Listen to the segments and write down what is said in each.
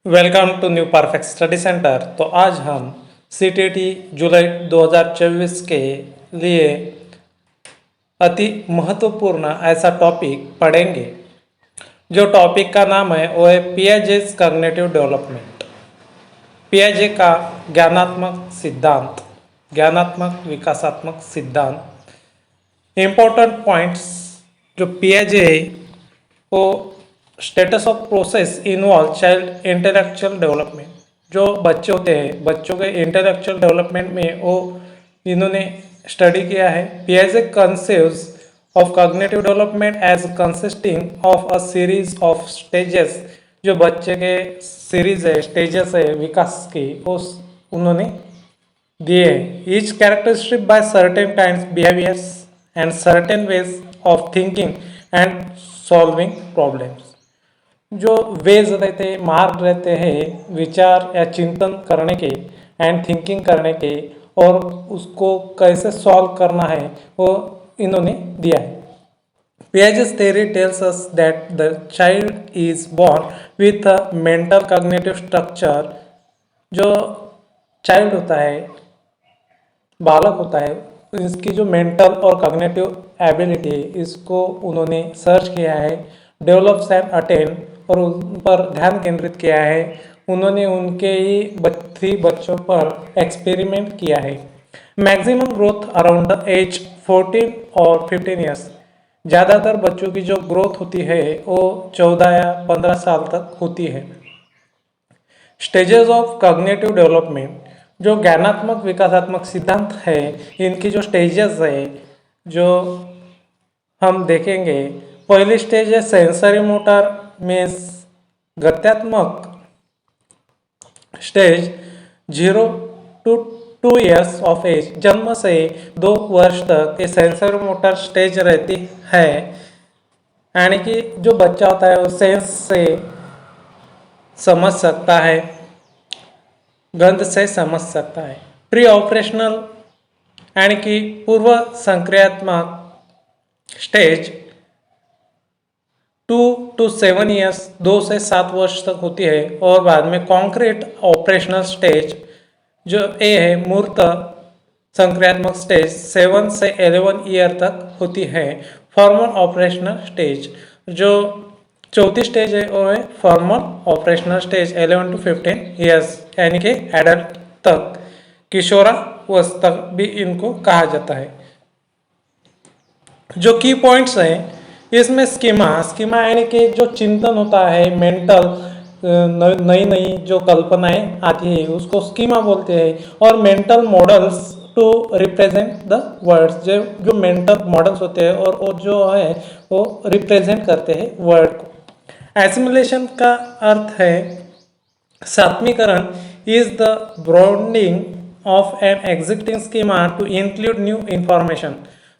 Welcome to new perfect study centre. तो आज हम सीटीटी जुलाई 2024 के लिए अति महत्वपूर्ण ऐसा टॉपिक पढ़ेंगे। जो टॉपिक का नाम है वो है पियाजेस कॉग्निटिव डेवलपमेंट। पियाजे का ज्ञानात्मक विकासात्मक सिद्धांत। इम्पोर्टेंट पॉइंट्स जो पियाजे है वो status of process involve child intellectual development. जो बच्चे होते हैं बच्चों के इंटेलेक्चुअल डेवलपमेंट में वो इन्होंने स्टडी किया है। पियाजे conceives of cognitive development as consisting of a series of stages. जो बच्चे के सीरीज है स्टेजेस है विकास की उस उन्होंने दिए हैं। Each characteristic by certain kinds behaviours and certain ways of thinking and solving problems. जो वेज रहते हैं मार्ग रहते हैं विचार या चिंतन करने के एंड थिंकिंग करने के और उसको कैसे सॉल्व करना है वो इन्होंने दिया है। Piaget's theory tells us that the child is born with a mental cognitive structure। जो चाइल्ड होता है बालक होता है इसकी जो मेंटल और कॉग्निटिव एबिलिटी है इसको उन्होंने सर्च किया है, डेवलप्स एंड अटेन और उन पर ध्यान केंद्रित किया है। उन्होंने उनके ही 3 बच्चों पर एक्सपेरिमेंट किया है। Maximum growth around the age 14 और 15 ईयर्स। ज़्यादातर बच्चों की जो ग्रोथ होती है वो 14 या 15 साल तक होती है। स्टेजेस ऑफ कॉग्निटिव डेवलपमेंट जो ज्ञानात्मक विकासात्मक सिद्धांत है इनकी जो स्टेजेस है जो हम देखेंगे। पहली स्टेज है सेंसरी मोटर मीन्स गत्यात्मक stage 0 to 2 years of age. जन्म से 2 वर्ष तक ये सेंसरी मोटर स्टेज रहती है, यानी कि जो बच्चा होता है वो सेंस से समझ सकता है, गंध से समझ सकता है। प्री ऑपरेशनल यानी कि पूर्व संक्रियात्मक स्टेज 2 टू 7 ईयर्स 2 से 7 वर्ष तक होती है। और बाद में कॉन्क्रीट ऑपरेशनल स्टेज जो ए है मूर्त संक्रियात्मक स्टेज 7 से 11 ईयर तक होती है। फॉर्मल ऑपरेशनल स्टेज जो चौथी स्टेज है वो है formal operational stage 11 to 15 years यानी कि एडल्ट तक, किशोरावस्था भी इनको कहा जाता है। जो की पॉइंट्स हैं इसमें स्कीमा यानी कि जो चिंतन होता है मेंटल नई नई जो कल्पनाएं आती है उसको स्कीमा बोलते हैं। और mental models to represent the words जो जो मेंटल मॉडल्स होते हैं और वो जो है वो रिप्रेजेंट करते हैं वर्ड को। एसिमुलेशन का अर्थ है सात्मीकरण is the broadening of an existing schema to include new information.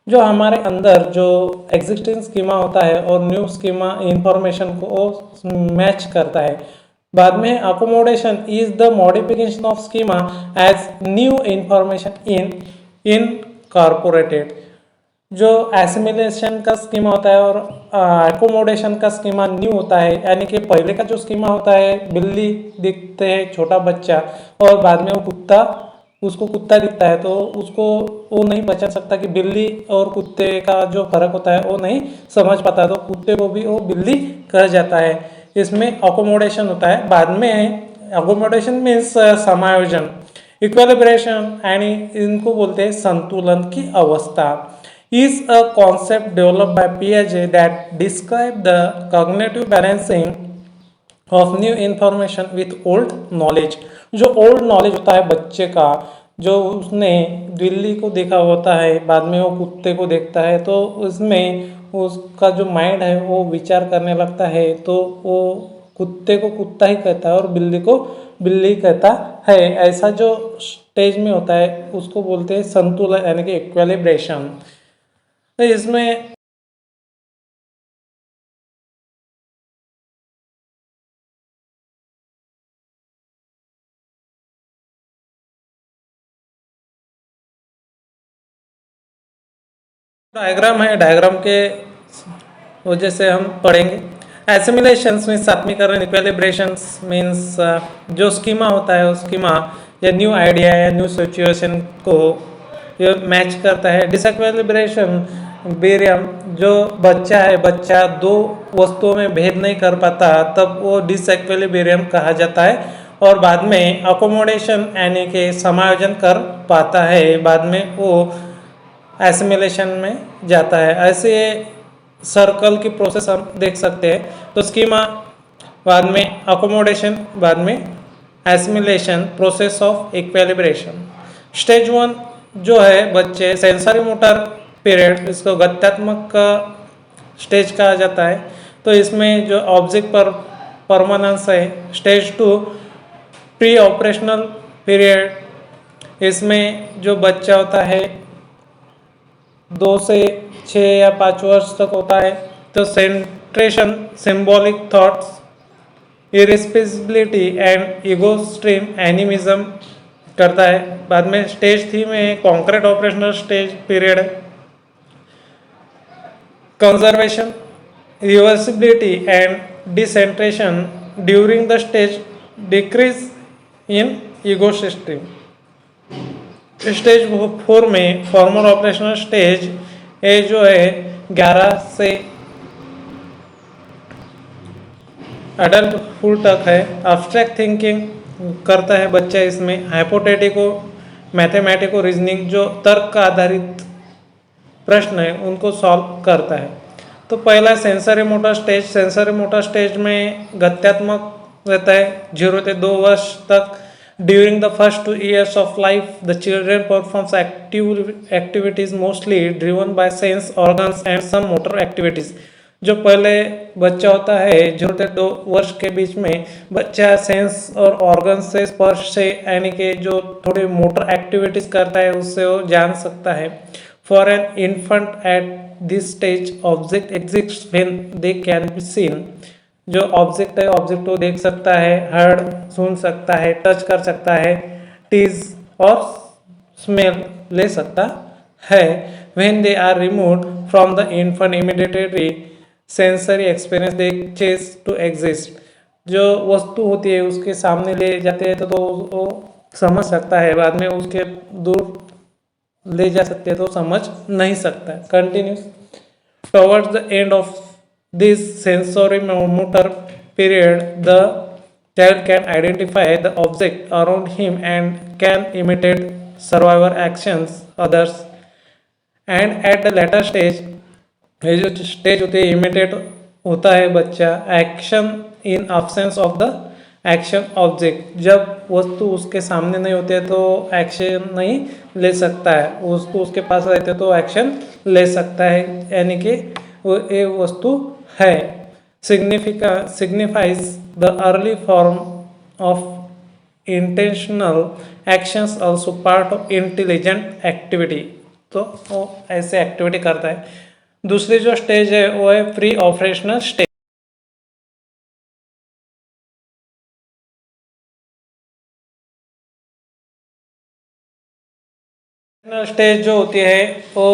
जो हमारे अंदर जो एग्जिस्टिंग स्कीमा होता है और न्यू स्कीमा इंफॉर्मेशन को मैच करता है। बाद में accommodation is the modification of schema as new information incorporated. जो एसिमिलेशन का स्कीमा होता है और एकोमोडेशन का स्कीमा न्यू होता है, यानी कि पहले का जो स्कीमा होता है बिल्ली दिखते है छोटा बच्चा और बाद में वो कुत्ता उसको कुत्ता दिखता है तो उसको वो नहीं पहचान सकता कि बिल्ली और कुत्ते का जो फर्क होता है वो नहीं समझ पाता, तो कुत्ते को भी वो बिल्ली कह जाता है। इसमें अकोमोडेशन होता है। बाद में अकोमोडेशन मीन्स समायोजन, इक्विलिब्रेशन यानी इनको बोलते हैं संतुलन की अवस्था। is a concept developed by Piaget that describe the cognitive balancing of new information with old knowledge। जो old knowledge होता है बच्चे का, जो उसने बिल्ली को देखा होता है बाद में वो कुत्ते को देखता है तो उसमें उसका जो माइंड है वो विचार करने लगता है, तो वो कुत्ते को कुत्ता ही कहता है और बिल्ली को बिल्ली कहता है। ऐसा जो स्टेज में होता है उसको बोलते हैं संतुलन यानी कि इक्विलिब्रेशन। तो इसमें डायग्राम है, डायग्राम के वजह से हम पढ़ेंगे। एसिमिलेशंस मीन्स आत्मीकरण, इक्विलिब्रेशंस मीन्स जो स्कीमा होता है उस स्कीमा या न्यू आइडिया या न्यू सिचुएशन को ये मैच करता है। डिसइक्विलिब्रेशन बेरियम, जो बच्चा दो वस्तुओं में भेद नहीं कर पाता तब वो डिसइक्विलिब्रियम कहा जाता है। और बाद में अकोमोडेशन यानी कि समायोजन कर पाता है, बाद में वो एसिमिलेशन में जाता है। ऐसे सर्कल की प्रोसेस हम देख सकते हैं। तो स्कीमा, बाद में अकोमोडेशन, बाद में assimilation, process of equilibration. Stage 1 जो है बच्चे सेंसरी मोटर पीरियड, इसको गत्यात्मक स्टेज कहा जाता है। तो इसमें जो ऑब्जेक्ट पर परमानेंस है। स्टेज 2 प्री ऑपरेशनल पीरियड, इसमें जो बच्चा होता है 2 से 6 या 5 वर्ष तक होता है। तो centration, symbolic thoughts, irreversibility and egocentrism animism करता है। बाद में स्टेज 3 में कॉन्क्रीट ऑपरेशनल स्टेज पीरियड है। Conservation, reversibility and decentration during the stage decrease in egocentrism. Stage 4 में फॉर्मल ऑपरेशनल स्टेज ये जो है 11 से अडल्टहुड तक है। अब्स्ट्रैक्ट थिंकिंग करता है बच्चा इसमें। हाइपोथेटिको, मैथमेटिको रीजनिंग, जो तर्क आधारित प्रश्न है उनको सॉल्व करता है। तो पहला sensory motor stage. Sensory motor stage में गत्यात्मक रहता है 0 से 2 वर्ष तक। During the first 2 years of life the children performs activities mostly driven by sense organs and some motor activities. जो पहले बच्चा होता है 0 से 2 वर्ष के बीच में, बच्चा सेंस और ऑर्गन से, स्पर्श से, यानी कि जो थोड़ी मोटर एक्टिविटीज करता है उससे वो जान सकता है। For an infant at this stage object exist when they can be seen. जो ऑब्जेक्ट है ऑब्जेक्ट को देख सकता है, हर्ड सुन सकता है, टच कर सकता है, टीज और स्मेल ले सकता है। When they are removed from the infant immediately sensory experience they cease to exist. जो वस्तु होती है उसके सामने ले जाते हैं तो वो समझ सकता है, बाद में उसके दूर ले जा सकते हैं तो समझ नहीं सकता है। Continuous towards the end of this sensory motor period, the child can identify the object around him and can imitate survivor actions others, and at the later stage ये जो स्टेज होती है इमिटेट होता है बच्चा action in absence of the action object. जब वस्तु उसके सामने नहीं होती है तो एक्शन नहीं ले सकता है, उसको उसके पास रहते तो एक्शन ले सकता है, यानी कि वो ये वस्तु है। signifies the early form of intentional actions also part of intelligent activity। तो वो ऐसे एक्टिविटी करता है। दूसरी जो स्टेज है वो है प्री ऑपरेशनल स्टेज। स्टेज जो होती है वो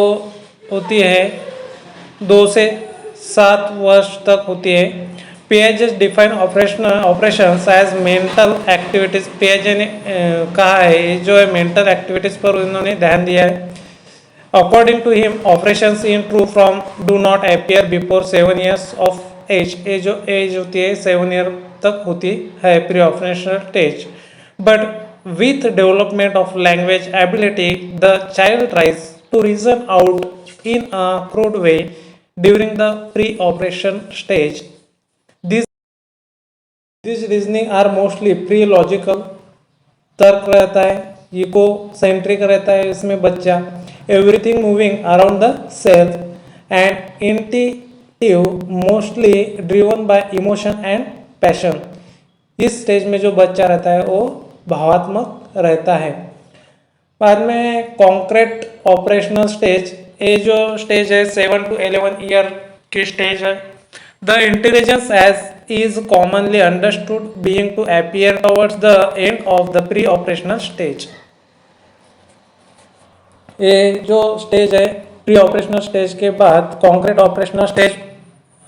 होती है 2 से 7 वर्ष तक होती है। Piaget define operations as mental activities. पियाजे ने कहा है ये जो है मेंटल एक्टिविटीज पर उन्होंने ध्यान दिया है। According to him operations in true form do not appear before 7 years of age. ये जो एज होती है 7 year तक होती है pre operational stage. But with development of language ability the child tries to reason out in a crude way during the pre-operation stage. These reasoning are mostly pre-logical। तर्क रहता है, इको सेंट्रिक रहता है इसमें बच्चा। Everything moving around the self and intuitive mostly driven bye emotion and passion. इस stage में जो बच्चा रहता है वो भावात्मक रहता है। बाद में कॉन्क्रीट ऑपरेशनल स्टेज। ये जो स्टेज है 7 to 11 ईयर की स्टेज है। The intelligence age is commonly understood being to appear towards the end of the pre operational stage. ये जो स्टेज है प्री ऑपरेशनल स्टेज के बाद कॉन्क्रीट ऑपरेशनल स्टेज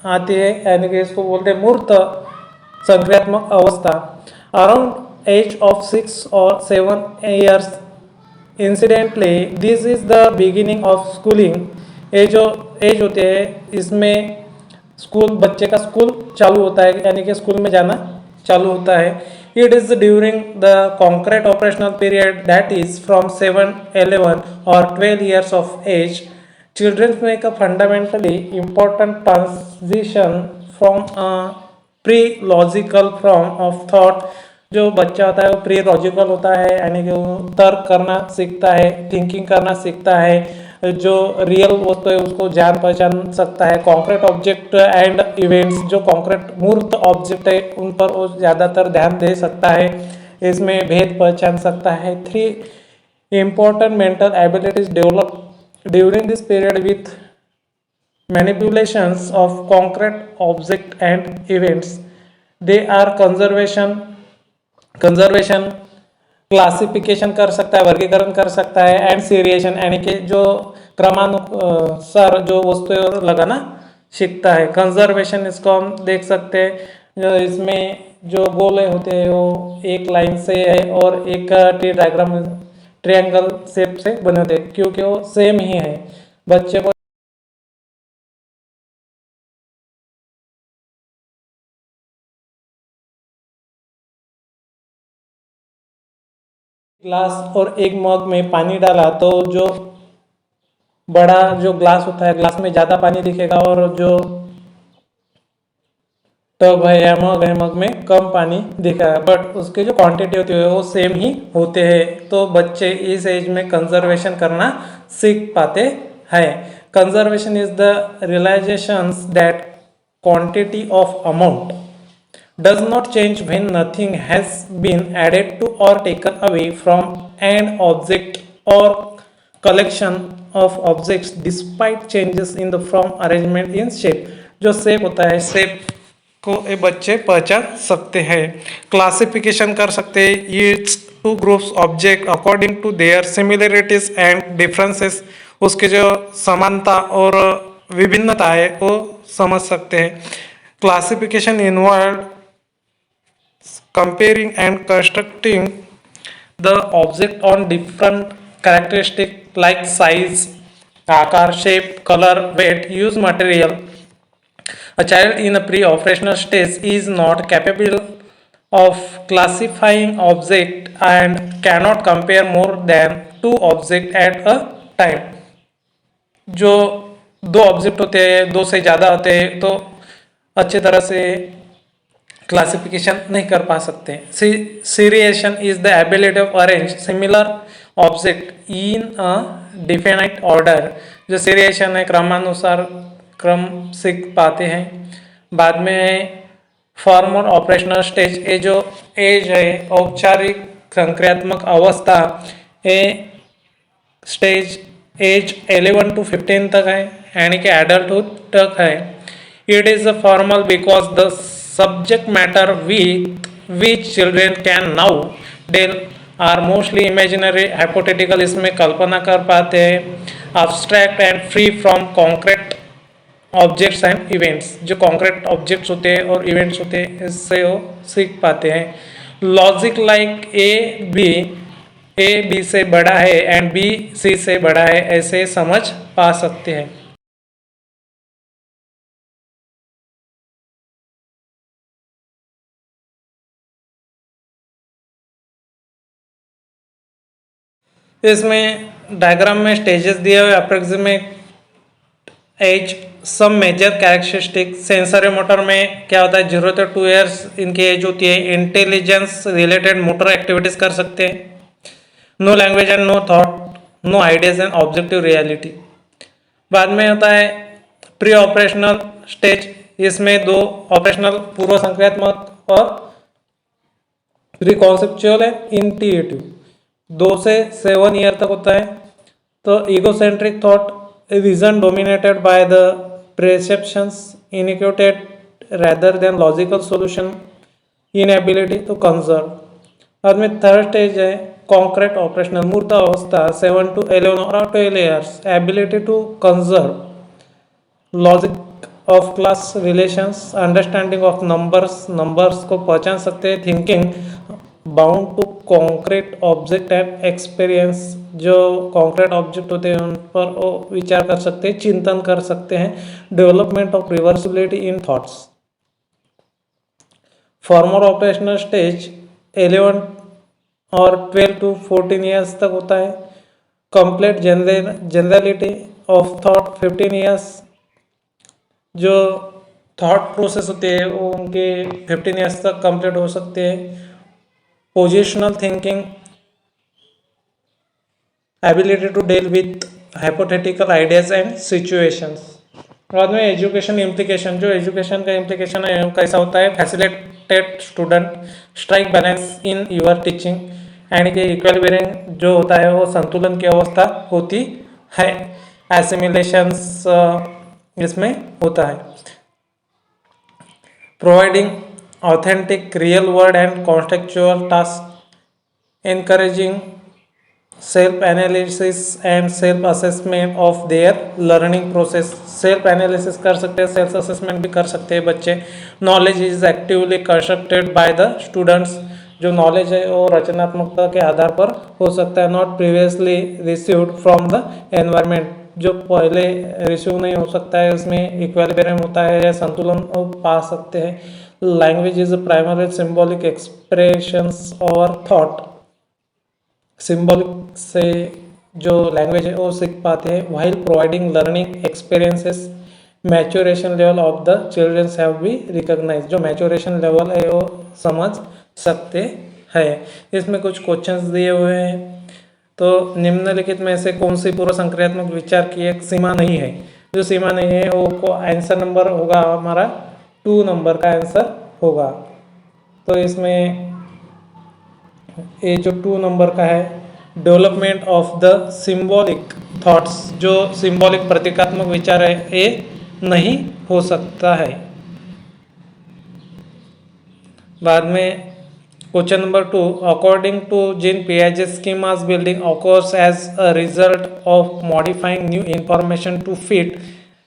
आती है, यानी कि इसको बोलते हैं मूर्त संक्रियात्मक अवस्था। Around age of 6 or 7 years incidentally this is the beginning of schooling. ये जो एज होते हैं इसमें स्कूल, बच्चे का स्कूल चालू होता है, यानी कि स्कूल में जाना चालू होता है। It is during the concrete operational period that is from 7, 11 और 12 years of age. Childrens make a fundamentally important transition from a pre logical form of thought. जो बच्चा होता है वो प्री लॉजिकल होता है, यानी कि वो तर्क करना सीखता है, थिंकिंग करना सीखता है, जो रियल वस्तु है उसको जान पहचान सकता है। कॉन्क्रीट ऑब्जेक्ट एंड इवेंट्स, जो कॉन्क्रीट मूर्त ऑब्जेक्ट है उन पर वो ज़्यादातर ध्यान दे सकता है, इसमें भेद पहचान सकता है। 3 important mental abilities develop during this period with manipulations of concrete object and events. They are conservation classification कर सकता है, वर्गीकरण कर सकता है, एंड सीरिएशन यानी कि जो क्रमानुसार जो वस्तुएं लगाना सीखता है। कंजर्वेशन इसको हम देख सकते हैं, जो इसमें जो गोले होते हैं वो एक लाइन से है और एक टी डायग्राम ट्रायंगल शेप से बने होते हैं, क्योंकि वो सेम ही है। बच्चे को ग्लास और एक मग में पानी डाला तो जो बड़ा जो ग्लास होता है, ग्लास में ज़्यादा पानी दिखेगा, और जो टब है या मग है, मग में कम पानी दिखेगा, बट उसके जो क्वांटिटी होती है वो सेम ही होते हैं। तो बच्चे इस एज में कंजर्वेशन करना सीख पाते हैं। Conservation is the realisation that quantity of amount does not change when nothing has been added to or taken away from an object or collection of objects despite changes in the form, arrangement in shape। जो shape होता है, shape को ये बच्चे पहचान सकते हैं, classification कर सकते हैं। ये 2 groups object according to their similarities and differences, उसके जो समानता और विभिन्नता है वो समझ सकते हैं। Classification involve comparing and constructing the object on different characteristics like size, आकार, shape, color, weight, use material। A child in a pre-operational stage is not capable of classifying object and cannot compare more than 2 objects at a time। जो 2 object होते हैं, 2 से ज़्यादा होते हैं, तो अच्छे तरह से क्लासिफिकेशन नहीं कर पा सकते। Seriation is the ability of arrange similar object in a definite order. जो सीरिएशन है, क्रमानुसार क्रम सीख पाते हैं। बाद में है फॉर्मल ऑपरेशनल स्टेज। ये जो एज है, औपचारिक संक्रियात्मक अवस्था, ये स्टेज एज 11 to 15 तक है, यानी कि एडल्टहुड तक है। It is a formal because the subject matter with which children can now deal are mostly imaginary, hypothetical, इसमें कल्पना कर पाते हैं, abstract and free from concrete objects and events। जो concrete objects होते हैं और events होते हैं इससे वो सीख पाते हैं। लॉजिक लाइक ए बी से बड़ा है एंड बी सी से बड़ा है, ऐसे समझ पा सकते हैं। इसमें डायग्राम में स्टेजेस दिए हुए, approximate age, some major characteristic. Sensory motor में क्या होता है, 0 to 2 years इनकी एज होती है। इंटेलिजेंस रिलेटेड मोटर एक्टिविटीज़ कर सकते हैं। No language and no thought, no ideas and objective reality. बाद में होता है प्री ऑपरेशनल स्टेज। इसमें 2 ऑपरेशनल, पूर्व संक्रियात्मक और प्री कॉन्सेप्चुअल है इंट्यूटिव। 2 से 7 ईयर तक होता है। तो egocentric thought, vision dominated by the perceptions indicated rather than logical solution, inability to conserve। बाद में थर्ड स्टेज है कॉन्क्रीट ऑपरेशनल मूर्त अवस्था, 7 to 11 और 12 years, ability to conserve, logic of class relations, understanding of numbers, numbers को पहचान सकते हैं, thinking bound to concrete object and experience, जो कॉन्क्रीट ऑब्जेक्ट होते हैं उन पर वो विचार कर सकते हैं, चिंतन कर सकते हैं, development of reversibility in thoughts. Formal operational stage 11 और 12 टू 14 ईयर्स तक होता है। Complete generality of thought 15 years, जो थॉट प्रोसेस होते हैं वो उनके 15 ईयर्स तक कंप्लीट हो सकते हैं। Positional thinking, ability to deal with hypothetical ideas and situations. बाद में एजुकेशन इम्प्लीकेशन, जो एजुकेशन का इम्प्लीकेशन है कैसा होता है, facilitate student strike balance in your teaching, यानी कि इक्विलिब्रियम जो होता है वो संतुलन की अवस्था होती है। एसिमिलेशंस इसमें होता है। Providing authentic real world and contextual task, encouraging self-analysis and self-assessment of their learning process। Self analysis कर सकते हैं, सेल्फ असेसमेंट भी कर सकते हैं बच्चे। Knowledge is actively constructed by the students, जो नॉलेज है वो रचनात्मकता के आधार पर हो सकता है। Not previously received from the environment, जो पहले रिसीव नहीं हो सकता है, उसमें इक्विलिब्रियम होता है या संतुलन पा सकते हैं। Language is primary symbolic expressions और थॉट, सिंबॉलिक से जो लैंग्वेज है वो सीख पाते हैं। While providing learning experiences, maturation level of the childrens have be recognise, जो मैच्योरेशन लेवल है वो समझ सकते हैं। इसमें कुछ क्वेश्चंस दिए हुए हैं, तो निम्नलिखित में से कौन सी पूर्व संक्रियात्मक विचार की एक सीमा नहीं है। जो सीमा नहीं है वो को आंसर नंबर होगा हमारा 2 नंबर का आंसर होगा। तो इसमें ये जो 2 नंबर का है, development of the symbolic thoughts, जो सिंबॉलिक प्रतीकात्मक विचार है ये नहीं हो सकता है। बाद में question number 2, according to Jean Piaget's schemas building occurs as a result of modifying new information to fit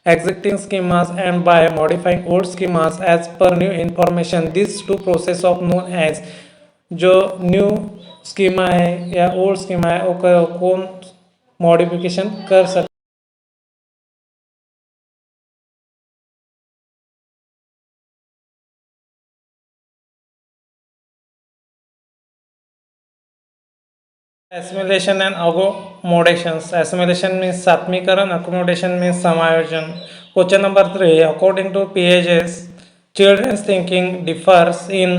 existing schemas and by modifying old schemas as per new information। These two process of known as, जो new schema है या old schema है वो कौन modification कर सकते। Assimilation and accommodations, assimilation means सात्मीकरण, accommodation means समायोजन। Question number 3, according to Piaget's children's thinking differs in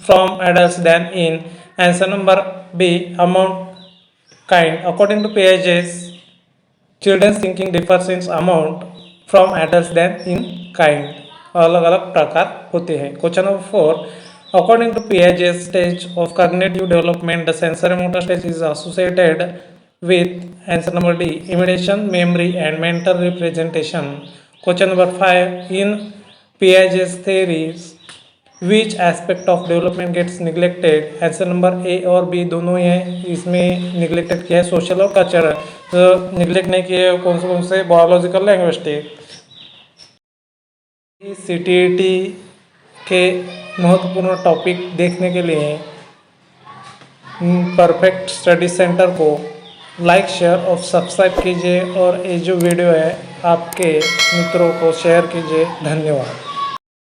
from adults than in, answer number B amount kind. According to Piaget's children's thinking differs in amount from adults than in kind, अलग अलग प्रकार होते हैं। Question number 4, according to Piaget's stage of cognitive development, the sensory-motor stage is associated with, answer number D, imitation, memory and mental representation। Question number 5, in Piaget's theories, which aspect of development gets neglected? Answer number A और B दोनों ही हैं, इसमें neglected किया है social और cultural. तो neglect नहीं किए कौन से, बायोलॉजिकल, लैंग्विस्टिक। CTET के महत्वपूर्ण टॉपिक देखने के लिए परफेक्ट स्टडी सेंटर को लाइक, शेयर और सब्सक्राइब कीजिए, और ये जो वीडियो है आपके मित्रों को शेयर कीजिए। धन्यवाद।